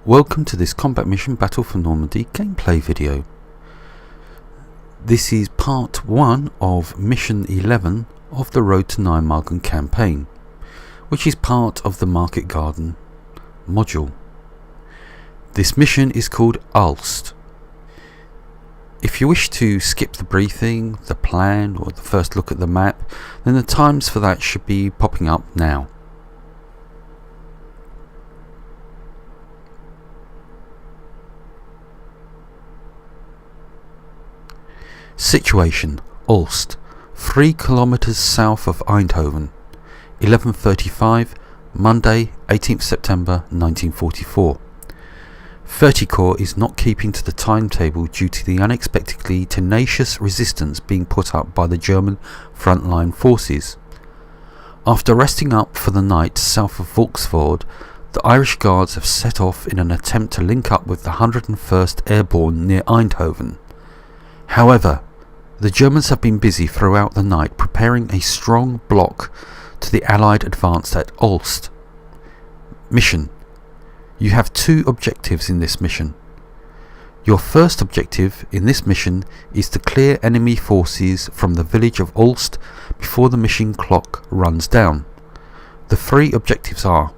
Welcome to this Combat Mission Battle for Normandy gameplay video. This is part 1 of Mission 11 of the Road to Nijmegen campaign, which is part of the Market Garden module. This mission is called Aalst. If you wish to skip the briefing, the plan or the first look at the map, then the times for that should be popping up now. Situation: Aalst, 3 kilometers south of Eindhoven, 11:35, Monday, 18th September 1944. 30 Corps is not keeping to the timetable due to the unexpectedly tenacious resistance being put up by the German frontline forces. After resting up for the night south of Volksvoorde, the Irish Guards have set off in an attempt to link up with the 101st Airborne near Eindhoven. However, the Germans have been busy throughout the night preparing a strong block to the Allied advance at Aalst. Mission: you have 2 objectives in this mission. Your first objective in this mission is to clear enemy forces from the village of Aalst before the mission clock runs down. The 3 objectives are: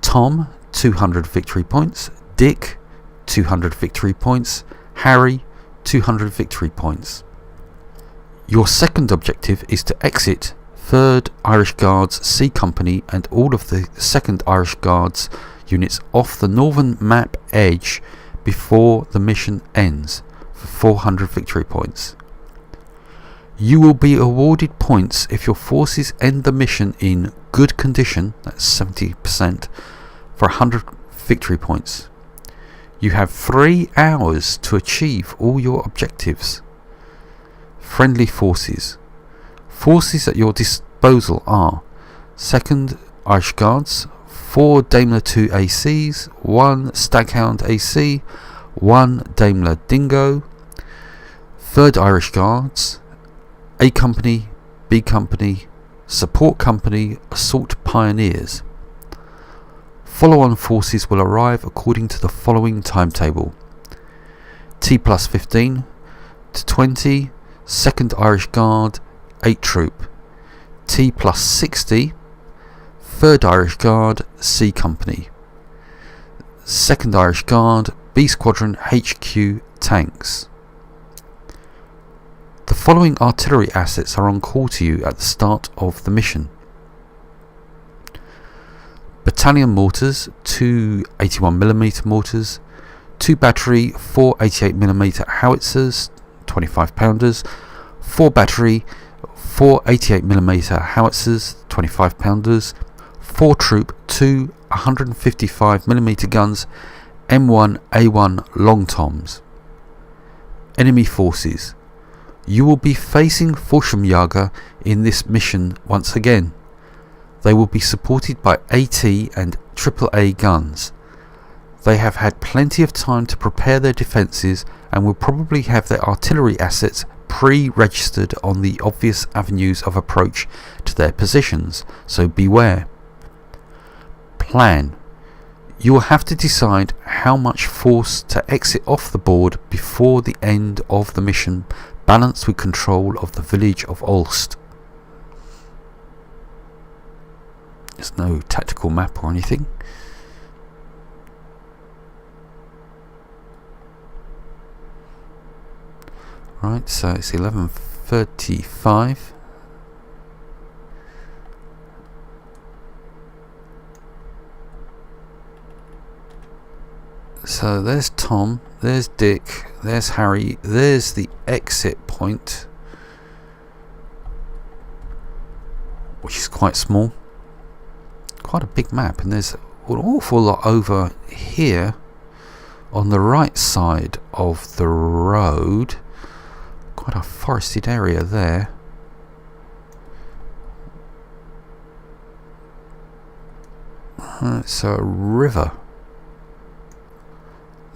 Tom, 200 victory points; Dick, 200 victory points; Harry, 200 victory points. Your second objective is to exit 3rd Irish Guards C Company and all of the 2nd Irish Guards units off the northern map edge before the mission ends for 400 victory points. You will be awarded points if your forces end the mission in good condition, that's 70%, for 100 victory points. You have 3 hours to achieve all your objectives. Friendly forces. Forces at your disposal are 2nd Irish Guards, 4 Daimler 2 ACs, 1 Staghound AC, 1 Daimler Dingo, 3rd Irish Guards, A Company, B Company, Support Company, Assault Pioneers. Follow-on forces will arrive according to the following timetable: T plus 15 to 20, 2nd Irish Guard, 8 Troop; T plus 60, 3rd Irish Guard, C Company; 2nd Irish Guard, B Squadron HQ tanks. The following artillery assets are on call to you at the start of the mission: Battalion mortars, 2 81mm mortars, 2 battery 4 88mm howitzers, 25 pounders, 4 battery 4 88mm howitzers, 25 pounders, 4 troop 2 155mm guns, M1A1 long toms. Enemy forces. You will be facing Fallschirmjäger in this mission once again. They will be supported by AT and AAA guns. They have had plenty of time to prepare their defences and will probably have their artillery assets pre-registered on the obvious avenues of approach to their positions, so beware. Plan. You will have to decide how much force to exit off the board before the end of the mission, balanced with control of the village of Aalst. There's no tactical map or anything. Right, so it's 11:35. So there's Tom, there's Dick, there's Harry, there's the exit point, which is quite small. Quite a big map, and there's an awful lot over here on the right side of the road. Quite a forested area there. It's a river.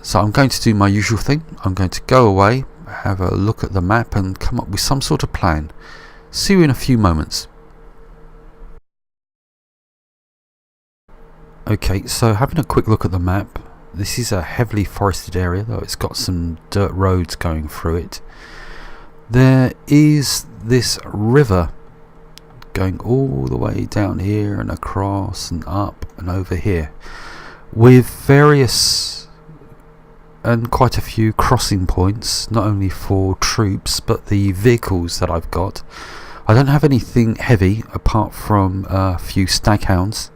So I'm going to do my usual thing. I'm going to go away, have a look at the map and come up with some sort of plan. See you in a few moments. Okay, so having a quick look at the map, this is a heavily forested area, though it's got some dirt roads going through it. There is this river going all the way down here and across and up and over here, with various and quite a few crossing points, not only for troops but the vehicles that I've got. I don't have anything heavy apart from a few staghounds.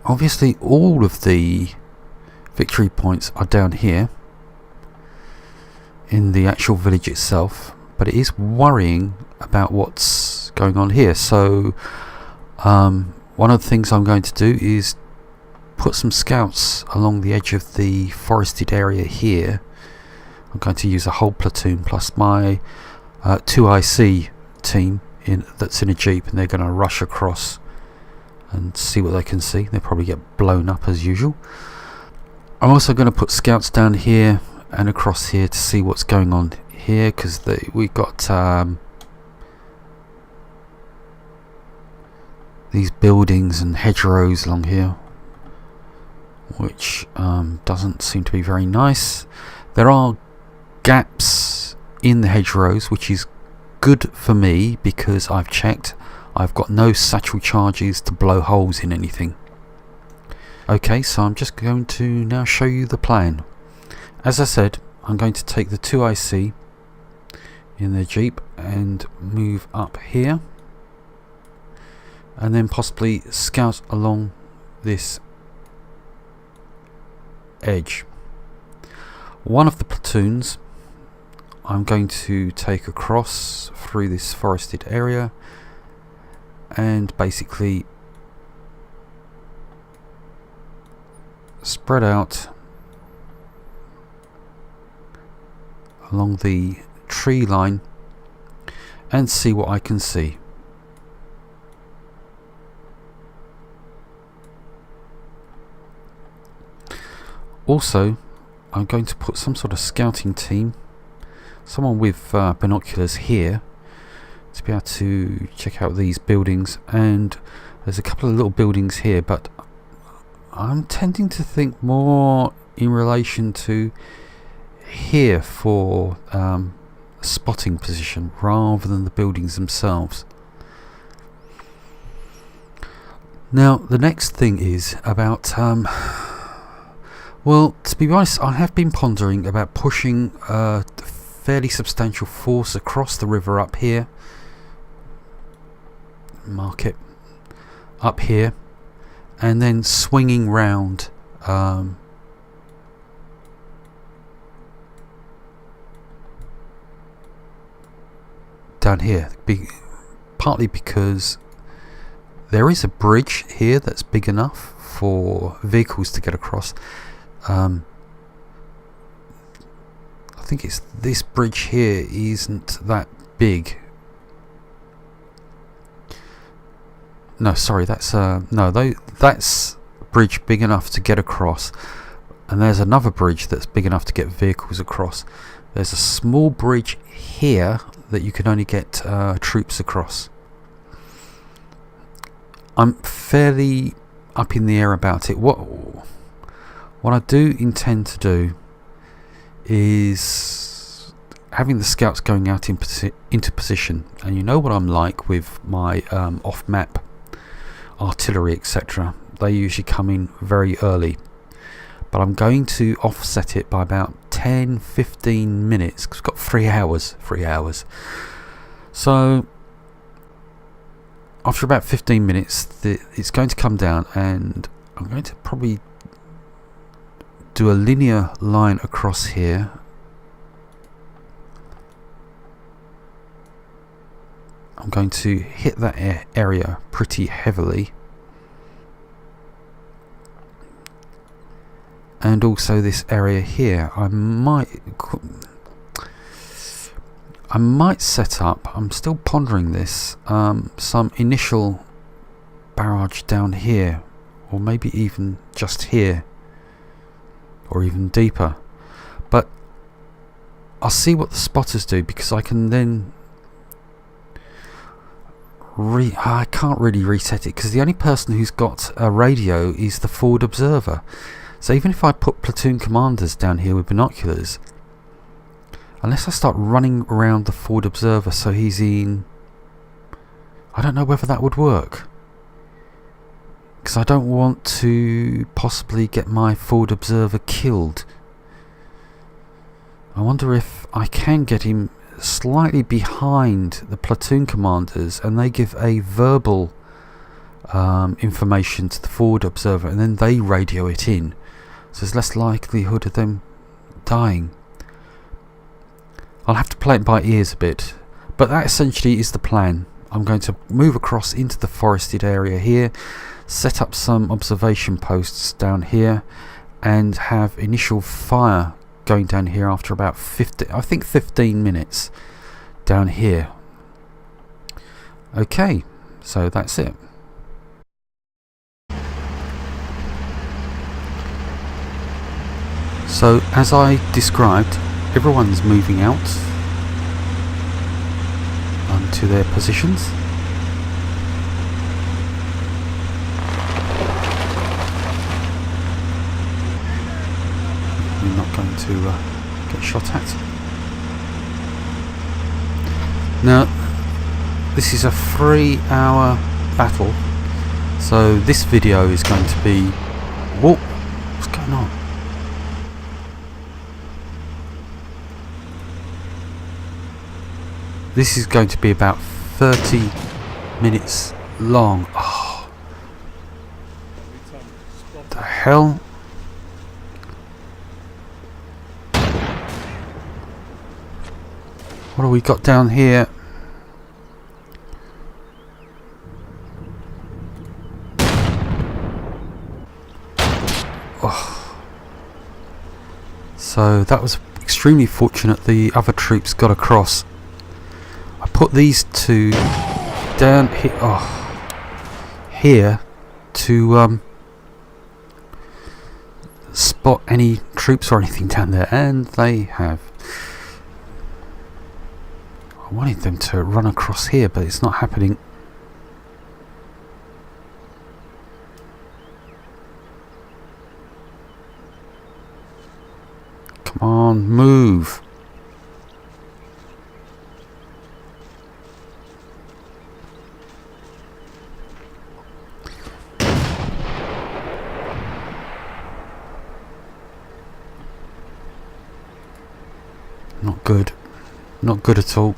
Obviously all of the victory points are down here in the actual village itself, but it is worrying about what's going on here. So one of the things I'm going to do is put some scouts along the edge of the forested area here. I'm going to use a whole platoon plus my 2IC team that's in a jeep, and they're going to rush across and see what they can see. They'll probably get blown up as usual. I'm also going to put scouts down here and across here to see what's going on here, because we've got these buildings and hedgerows along here, which doesn't seem to be very nice. There are gaps in the hedgerows, which is good for me because I've checked. I've got no satchel charges to blow holes in anything. Okay, so I'm just going to now show you the plan. As I said, I'm going to take the 2IC in the jeep and move up here, and then possibly scout along this edge. One of the platoons I'm going to take across through this forested area and basically spread out along the tree line and see what I can see. Also, I'm going to put some sort of scouting team, someone with binoculars here, to be able to check out these buildings. And there's a couple of little buildings here, but I'm tending to think more in relation to here for spotting position rather than the buildings themselves. Now the next thing is about well, to be honest, I have been pondering about pushing a fairly substantial force across the river up here, mark it, up here, and then swinging round down here, partly because there is a bridge here that's big enough for vehicles to get across. I think it's this bridge here isn't that big. No, sorry, that's that's a bridge big enough to get across, and there's another bridge that's big enough to get vehicles across. There's a small bridge here that you can only get troops across. I'm fairly up in the air about it. What I do intend to do is having the scouts going out into position, and you know what I'm like with my off-map artillery, etc. They usually come in very early, but I'm going to offset it by about 10-15 minutes because we've got 3 hours. So after about 15 minutes it's going to come down, and I'm going to probably do a linear line across here, I'm going to hit that area pretty heavily, and also this area here. I might set up, I'm still pondering this, some initial barrage down here, or maybe even just here, or even deeper. But I'll see what the spotters do, because I can then I can't really reset it because the only person who's got a radio is the forward observer. So even if I put platoon commanders down here with binoculars, unless I start running around the forward observer so he's in... I don't know whether that would work. Because I don't want to possibly get my forward observer killed. I wonder if I can get him slightly behind the platoon commanders and they give a verbal information to the forward observer and then they radio it in. So there's less likelihood of them dying. I'll have to play it by ears a bit. But that essentially is the plan. I'm going to move across into the forested area here, set up some observation posts down here and have initial fire going down here after about 15 minutes down here. Okay, so that's it. So as I described, everyone's moving out to their positions. We're not going to get shot at. Now, this is a 3-hour battle, so this video is going to be... Whoa! What's going on? This is going to be about 30 minutes long. Oh, the hell? What have we got down here? Oh. So that was extremely fortunate the other troops got across. I put these two down here to spot any troops or anything down there, and they have. I wanted them to run across here, but it's not happening. Come on, move. Not good. Not good at all.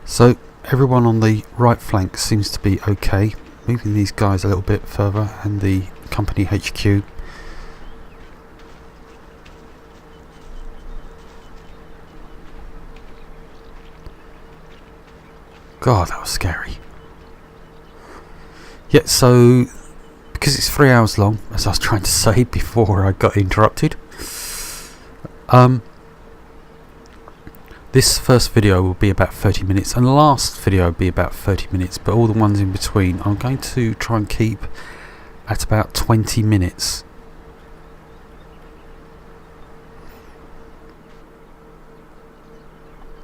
So everyone on the right flank seems to be okay. Moving these guys a little bit further and the company HQ. God, that was scary. Yeah, so because it's 3 hours long, as I was trying to say before I got interrupted, this first video will be about 30 minutes and the last video will be about 30 minutes, but all the ones in between I'm going to try and keep at about 20 minutes.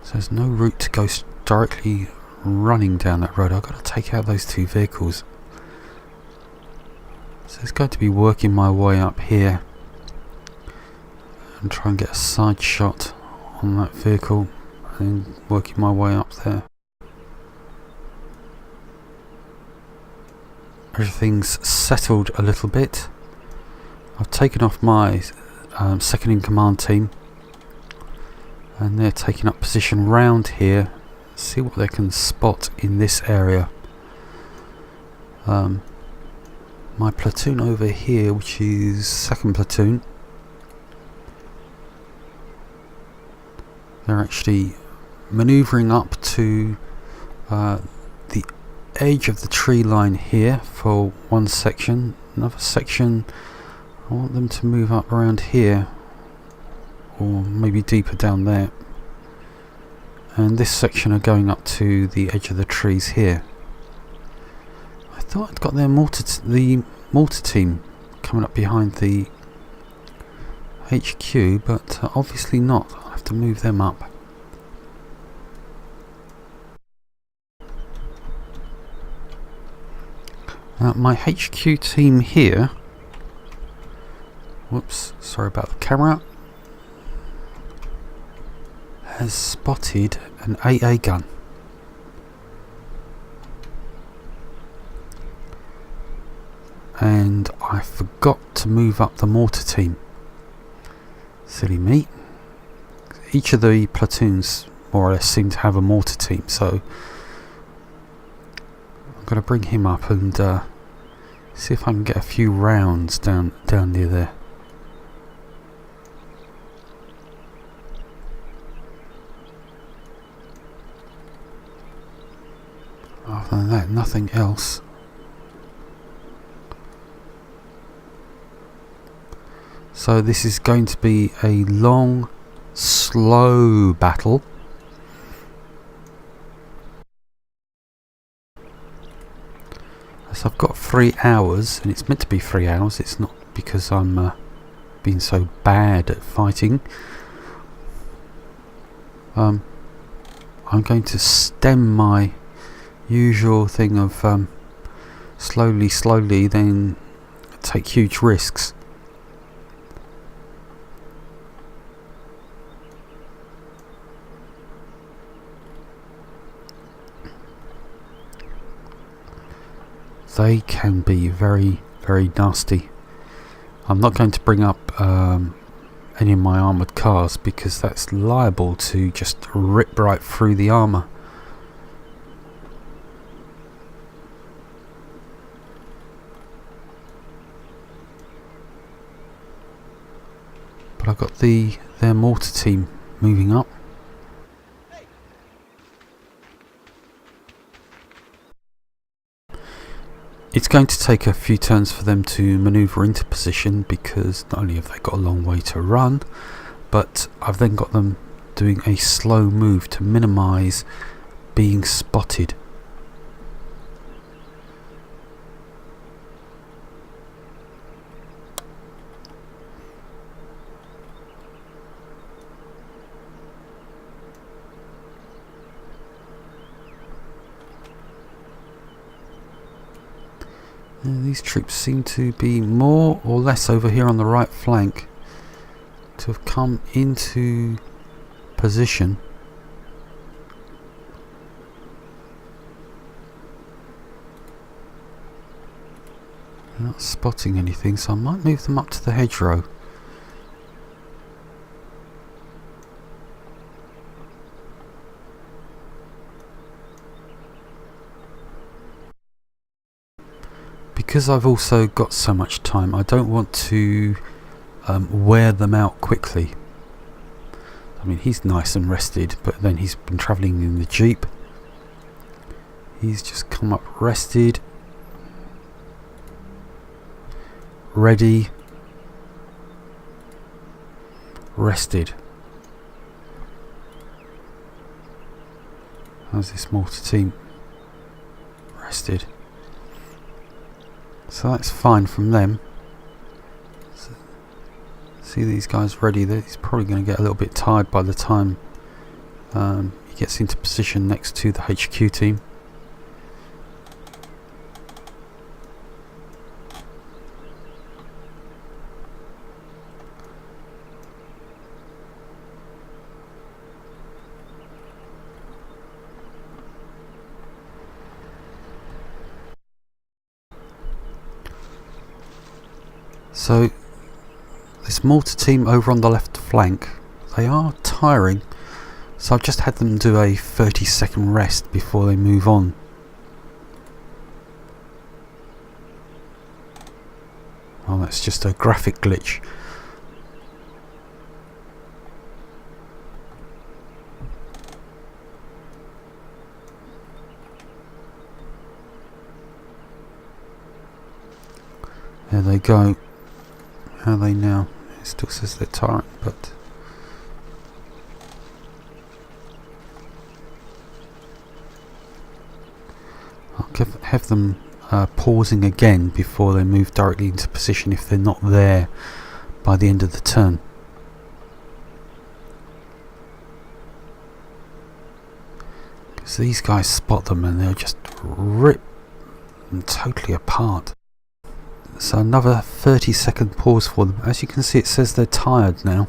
So there's no route to go directly running down that road. I've got to take out those two vehicles. So it's going to be working my way up here and try and get a side shot on that vehicle and working my way up there. Everything's settled a little bit. I've taken off my second in command team and they're taking up position round here. See what they can spot in this area. My platoon over here, which is second platoon, they're actually manoeuvring up to the edge of the tree line here for one section. Another section, I want them to move up around here or maybe deeper down there, and this section are going up to the edge of the trees here. I thought I'd got their mortar team coming up behind the HQ, but obviously not. I'll have to move them up. My HQ team here, whoops, sorry about the camera, has spotted an AA gun. And I forgot to move up the mortar team. Silly me. Each of the platoons more or less seem to have a mortar team, so I'm going to bring him up and see if I can get a few rounds down near there. Other than that, nothing else. So this is going to be a long, slow battle. So I've got 3 hours, and it's meant to be 3 hours. It's not because I'm being so bad at fighting. I'm going to stem my usual thing of slowly, then take huge risks. They can be very, very nasty. I'm not going to bring up any of my armoured cars because that's liable to just rip right through the armour. But I've got their mortar team moving up. It's going to take a few turns for them to manoeuvre into position because not only have they got a long way to run, but I've then got them doing a slow move to minimise being spotted. These troops seem to be more or less over here on the right flank to have come into position. They're not spotting anything, so I might move them up to the hedgerow. Because I've also got so much time, I don't want to wear them out quickly. I mean, he's nice and rested, but then he's been travelling in the Jeep. He's just come up rested, ready, rested. How's this mortar team? Rested. So that's fine from them. So, see these guys ready. He's probably going to get a little bit tired by the time he gets into position next to the HQ team. So this mortar team over on the left flank, they are tiring, so I've just had them do a 30-second rest before they move on. Oh, that's just a graphic glitch. There they go. How are they now? It still says they're tiring, but I'll have them pausing again before they move directly into position if they're not there by the end of the turn. So these guys spot them and they'll just rip them totally apart. So another 30-second pause for them. As you can see, it says they're tired now.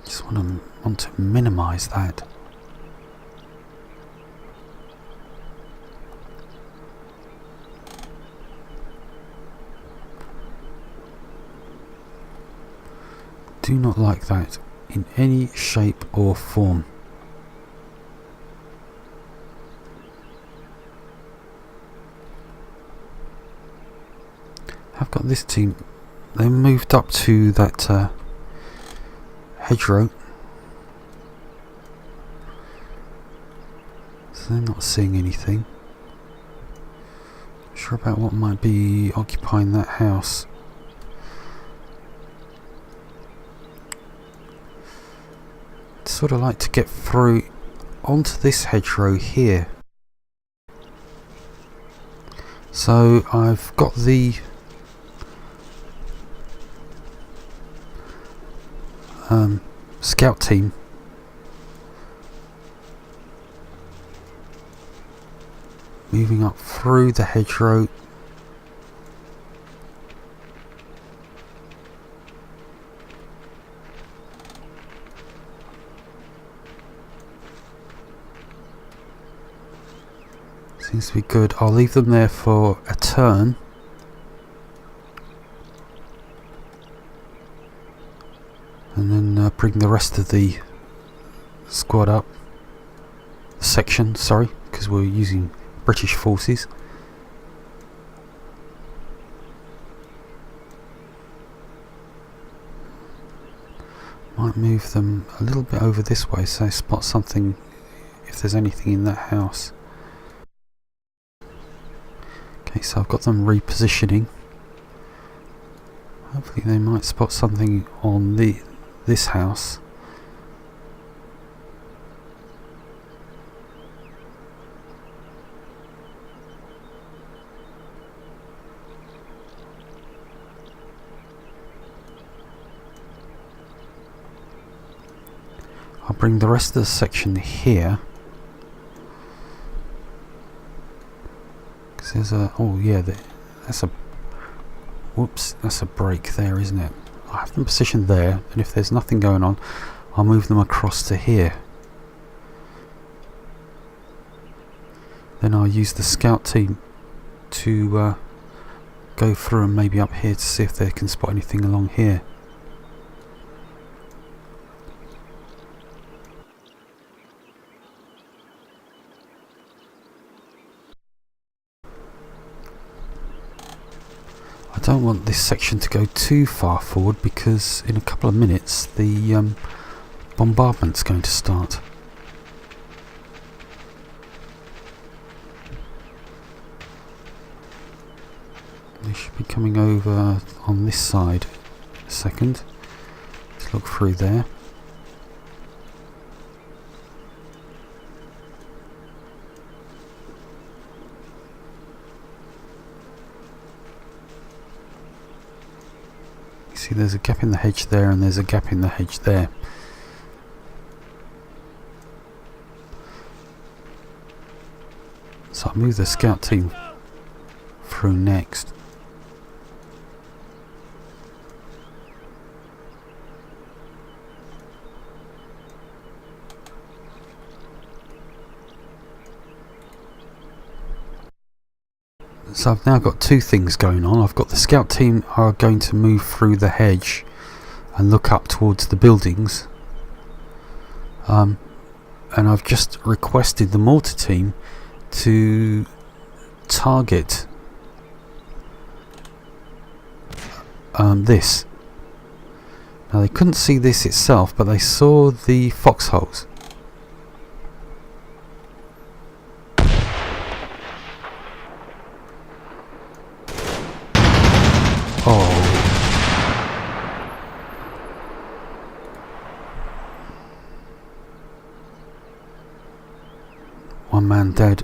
Just want to minimize that. Do not like that in any shape or form. I've got this team. They moved up to that hedgerow, so they're not seeing anything. Not sure about what might be occupying that house. I'd sort of like to get through onto this hedgerow here. So I've got the scout team moving up through the hedgerow. Seems to be good. I'll leave them there for a turn. And then bring the rest of the squad up. Section, sorry, because we're using British forces. Might move them a little bit over this way so I spot something if there's anything in that house. Okay, so I've got them repositioning. Hopefully they might spot something on this house. I'll bring the rest of the section here. Because there's a... oh yeah, that's a... whoops, that's a break there, isn't it? I have them positioned there, and if there's nothing going on, I'll move them across to here. Then I'll use the scout team to go through and maybe up here to see if they can spot anything along here. I don't want this section to go too far forward because in a couple of minutes the bombardment's going to start. They should be coming over on this side in a second. Let's look through there. See, there's a gap in the hedge there and there's a gap in the hedge there. So I'll move the scout team through next. So I've now got two things going on. I've got the scout team are going to move through the hedge and look up towards the buildings. And I've just requested the mortar team to target this. Now they couldn't see this itself, but they saw the foxholes. Oh. One man dead.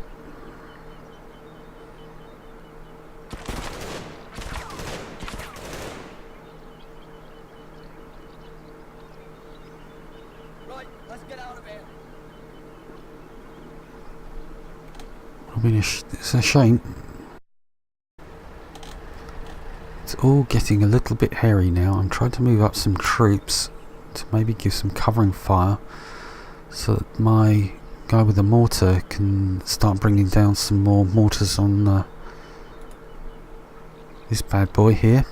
it's a shame. It's all getting a little bit hairy now. I'm trying to move up some troops to maybe give some covering fire so that my guy with the mortar can start bringing down some more mortars on this bad boy here.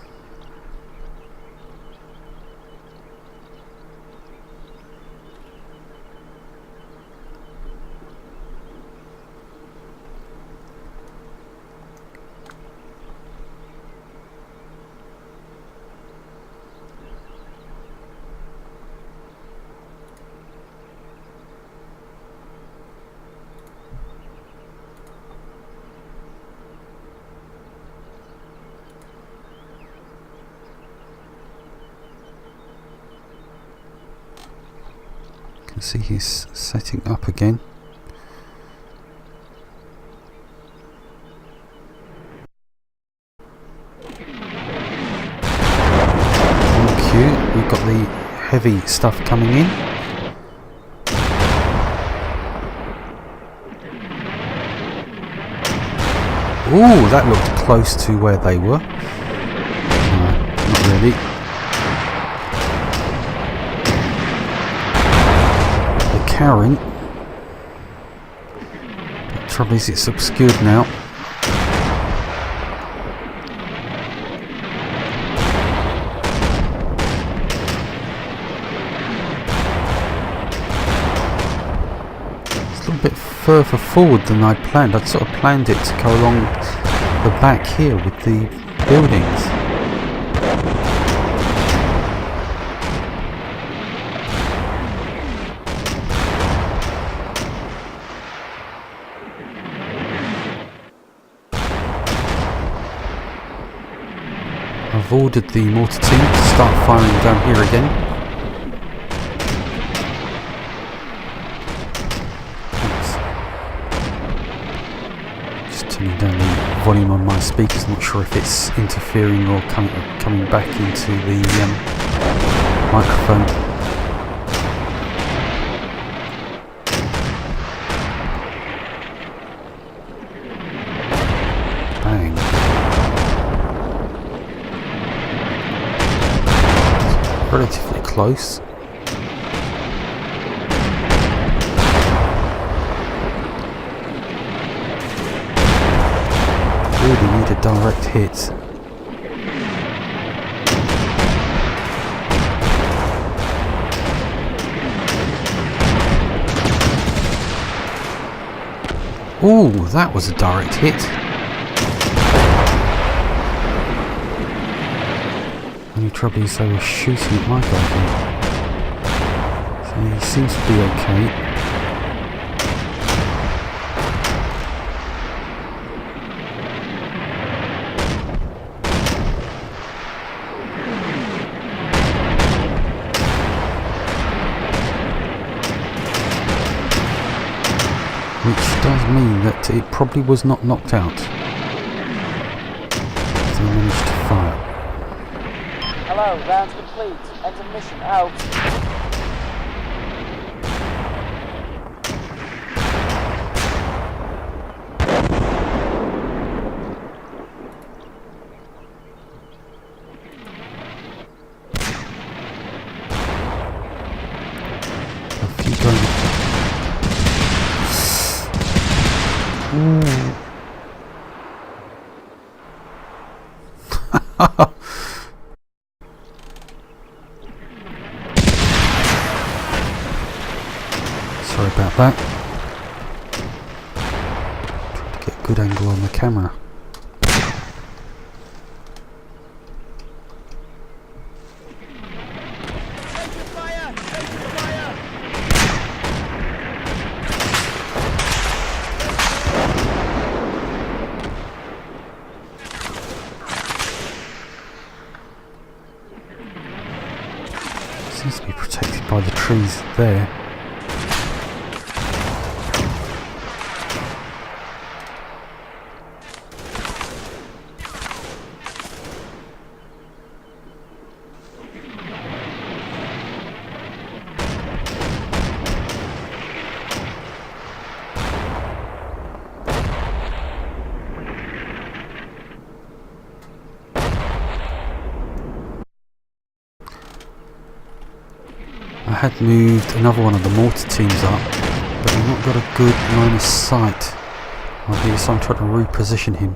Can see he's setting up again. Thank you. We've got the heavy stuff coming in. Ooh, that looked close to where they were. Not really. Carrying. The trouble is it's obscured now. It's a little bit further forward than I'd planned. I'd sort of planned it to go along the back here with the buildings. I've ordered the mortar team to start firing down here again. Just turning down the volume on my speakers, not sure if it's interfering or coming back into the microphone. Bang. Relatively close. Really need a direct hit. Ooh, that was a direct hit. Only trouble is they were shooting at my guy. So he seems to be okay. Which does mean that it probably was not knocked out. They managed to fire. Hello, round complete. End of mission, out. A few going. Ooh. Sorry about that. Trying to get a good angle on the camera. Seems to be protected by the trees there. I had moved another one of the mortar teams up, but I've not got a good line of sight. So I'm trying to reposition him.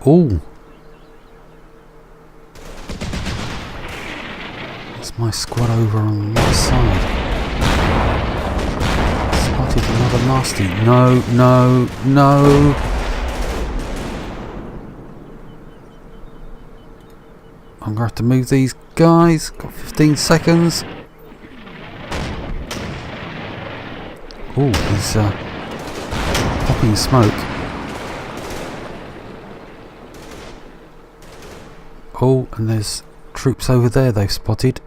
Oh! That's my squad over on that side. Spotted another nasty. No, no, no! I'm going to have to move these guys. Got 15 seconds. Oh, he's popping smoke. Oh, and there's troops over there they've spotted.